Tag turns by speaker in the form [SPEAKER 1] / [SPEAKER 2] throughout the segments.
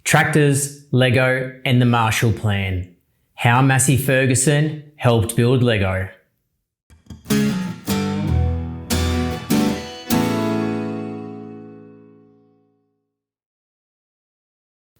[SPEAKER 1] Tractors, Lego, and the Marshall Plan. How Massey Ferguson helped build Lego.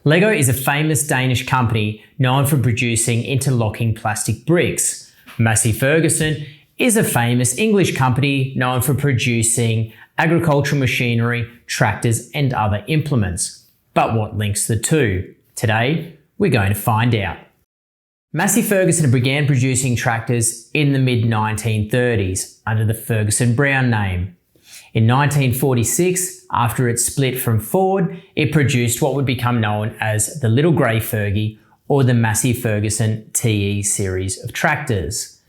[SPEAKER 1] Lego is a famous Danish company known for producing interlocking plastic bricks. Massey Ferguson is a famous English company known for producing agricultural machinery, tractors, and other implements. But what links the two? Today, we're going to find out. Massey Ferguson began producing tractors in the mid-1930s under the Ferguson Brown name. In 1946, after it split from Ford, it produced what would become known as the Little Grey Fergie or the Massey Ferguson TE series of tractors.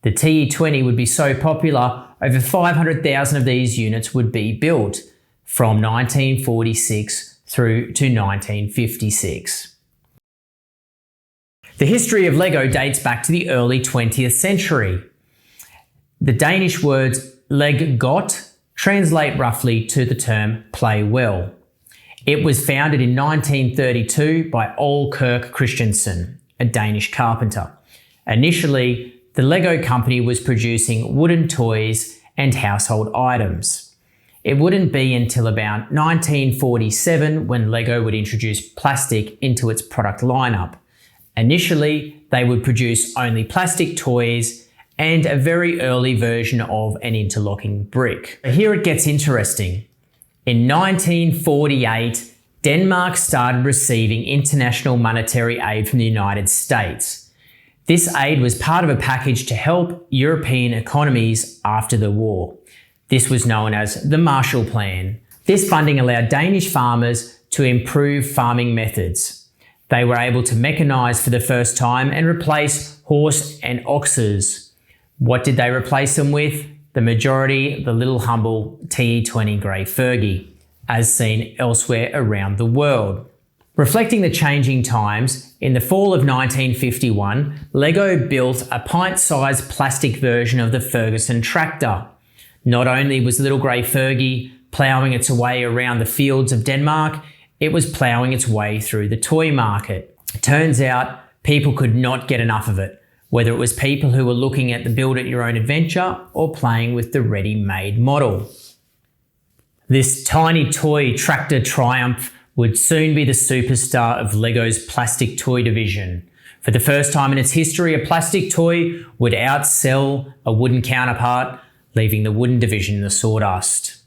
[SPEAKER 1] The TE20 would be so popular, over 500,000 of these units would be built from 1946 through to 1956. The history of Lego dates back to the early 20th century. The Danish words leg godt translate roughly to the term play well. It was founded in 1932 by Ole Kirk Christensen, a Danish carpenter. Initially, the Lego company was producing wooden toys and household items. It wouldn't be until about 1947 when Lego would introduce plastic into its product lineup. Initially, they would produce only plastic toys and a very early version of an interlocking brick. Here it gets interesting. In 1948, Denmark started receiving international monetary aid from the United States. This aid was part of a package to help European economies after the war. This was known as the Marshall Plan. This funding allowed Danish farmers to improve farming methods. They were able to mechanise for the first time and replace horse and oxes. What did they replace them with? The majority, the little humble TE20 Grey Fergie, as seen elsewhere around the world. Reflecting the changing times, in the fall of 1951, Lego built a pint-sized plastic version of the Ferguson tractor. Not only was the Little Grey Fergie ploughing its way around the fields of Denmark, it was ploughing its way through the toy market. It turns out people could not get enough of it, whether it was people who were looking at the build-it-your-own adventure or playing with the ready-made model. This tiny toy tractor triumph would soon be the superstar of Lego's plastic toy division. For the first time in its history, a plastic toy would outsell a wooden counterpart, leaving the wooden division in the sawdust.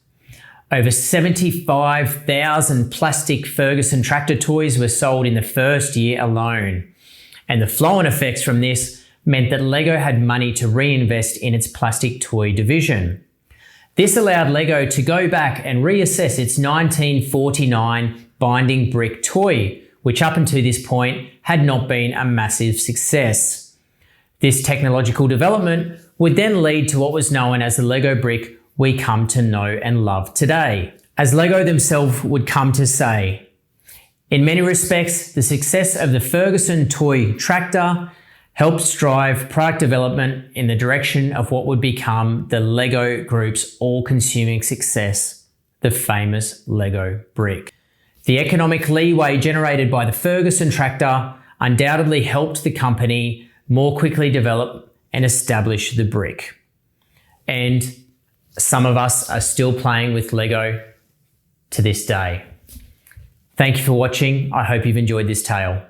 [SPEAKER 1] Over 75,000 plastic Ferguson tractor toys were sold in the first year alone. And the flow-on effects from this meant that Lego had money to reinvest in its plastic toy division. This allowed Lego to go back and reassess its 1949 binding brick toy, which up until this point had not been a massive success. This technological development would then lead to what was known as the Lego brick we come to know and love today. As Lego themselves would come to say, in many respects, the success of the Ferguson toy tractor helped drive product development in the direction of what would become the Lego Group's all-consuming success, the famous Lego brick. The economic leeway generated by the Ferguson tractor undoubtedly helped the company more quickly develop and establish the brick. And some of us are still playing with Lego to this day. Thank you for watching. I hope you've enjoyed this tale.